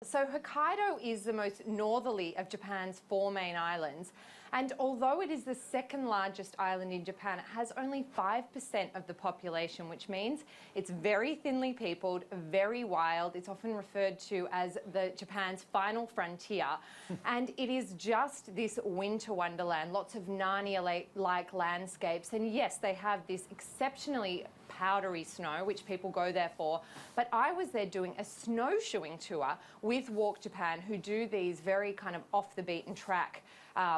So Hokkaido is the most northerly of Japan's 4 main islands, and although it is the second largest island in Japan, it has only 5% of the population, which means it's very thinly peopled, very wild. It's often referred to as Japan's final frontier, and it is just this winter wonderland, lots of Narnia-like landscapes, and yes, they have this exceptionally powdery snow, which people go there for. But I was there doing a snowshoeing tour with Walk Japan, who do these very kind of off the beaten track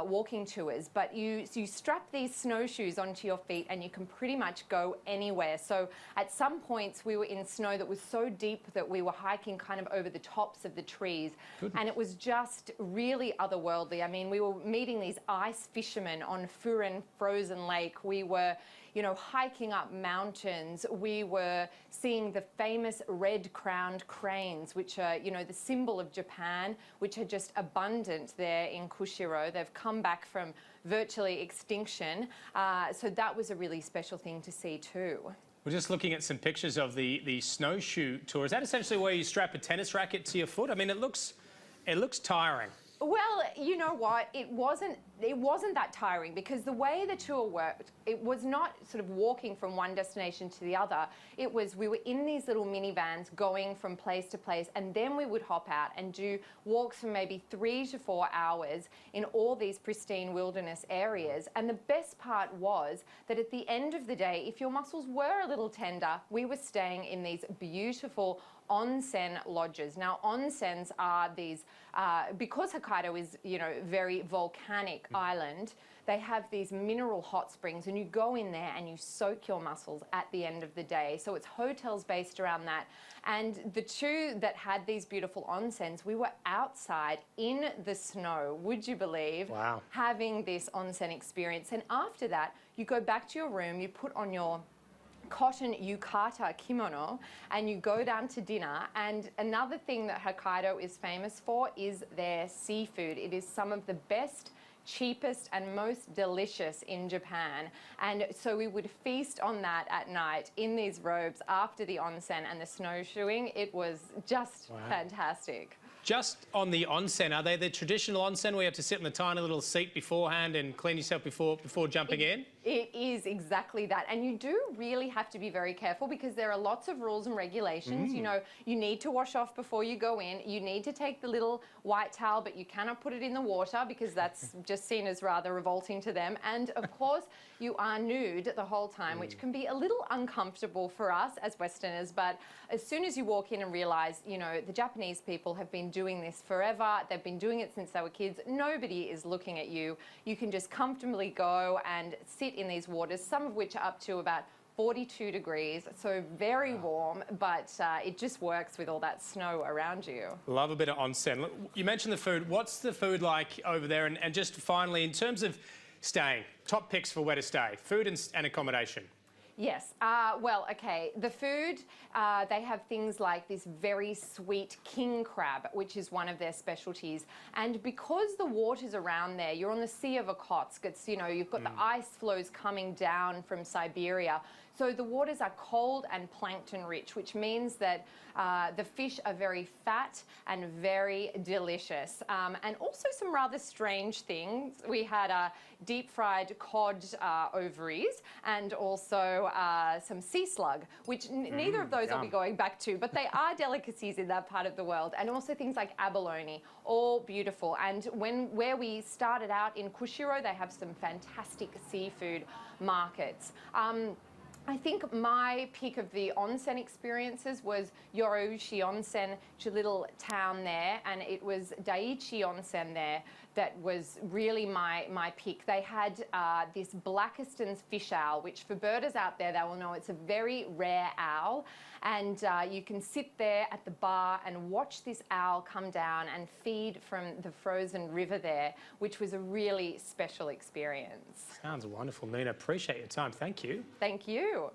walking tours. But you strap these snowshoes onto your feet and you can pretty much go anywhere. So at some points we were in snow that was so deep that we were hiking kind of over the tops of the trees. Goodness. And it was just really otherworldly. I mean, we were meeting these ice fishermen on Furen Frozen Lake. We were, you know, hiking up mountains. We were seeing the famous red-crowned cranes, which are, you know, the symbol of Japan, which are just abundant there in Kushiro. They've come back from virtually extinction. So that was a really special thing to see too. We're just looking at some pictures of the snowshoe tour. Is that essentially where you strap a tennis racket to your foot? I mean, it looks tiring. Well, you know what? It wasn't that tiring, because the way the tour worked, it was not sort of walking from one destination to the other. It was, we were in these little minivans going from place to place, and then we would hop out and do walks for maybe 3 to 4 hours in all these pristine wilderness areas. And the best part was that at the end of the day, if your muscles were a little tender, we were staying in these beautiful onsen lodges. Now, onsens are these, because Hokkaido is, you know, very volcanic island, they have these mineral hot springs, and you go in there and you soak your muscles at the end of the day. So it's hotels based around that. And the two that had these beautiful onsens, we were outside in the snow, would you believe? Wow. Having this onsen experience. And after that, you go back to your room, you put on your cotton yukata kimono, and you go down to dinner. And another thing that Hokkaido is famous for is their seafood. It is some of the best, cheapest and most delicious in Japan, and so we would feast on that at night in these robes after the onsen and the snowshoeing. It was just fantastic. Just on the onsen, are they the traditional onsen where you have to sit in the tiny little seat beforehand and clean yourself before jumping in? It is exactly that. And you do really have to be very careful, because there are lots of rules and regulations. You know, you need to wash off before you go in. You need to take the little white towel, but you cannot put it in the water, because that's just seen as rather revolting to them. And of course, you are nude the whole time, which can be a little uncomfortable for us as Westerners. But as soon as you walk in and realize, you know, the Japanese people have been doing this forever. They've been doing it since they were kids. Nobody is looking at you. You can just comfortably go and sit in these waters, some of which are up to about 42 degrees, so very warm, but it just works with all that snow around you. Love a bit of onsen. Look, you mentioned the food. What's the food like over there? And just finally, in terms of staying, top picks for where to stay, food and accommodation. Yes. Well, okay. The food, they have things like this very sweet king crab, which is one of their specialties. And because the waters around there, you're on the Sea of Okhotsk. It's, you know, you've got the ice flows coming down from Siberia. So the waters are cold and plankton rich, which means that the fish are very fat and very delicious. And also some rather strange things. We had deep fried cod ovaries, and also some sea slug, which neither of those I'll be going back to, but they are delicacies in that part of the world. And also things like abalone, all beautiful. And where we started out in Kushiro, they have some fantastic seafood markets. I think my pick of the onsen experiences was Yoroushi Onsen, which is a little town there, and it was Daiichi Onsen there that was really my pick. They had this Blackerston's fish owl, which for birders out there, they will know it's a very rare owl. And you can sit there at the bar and watch this owl come down and feed from the frozen river there, which was a really special experience. Sounds wonderful, Nina. Appreciate your time. Thank you. Thank you.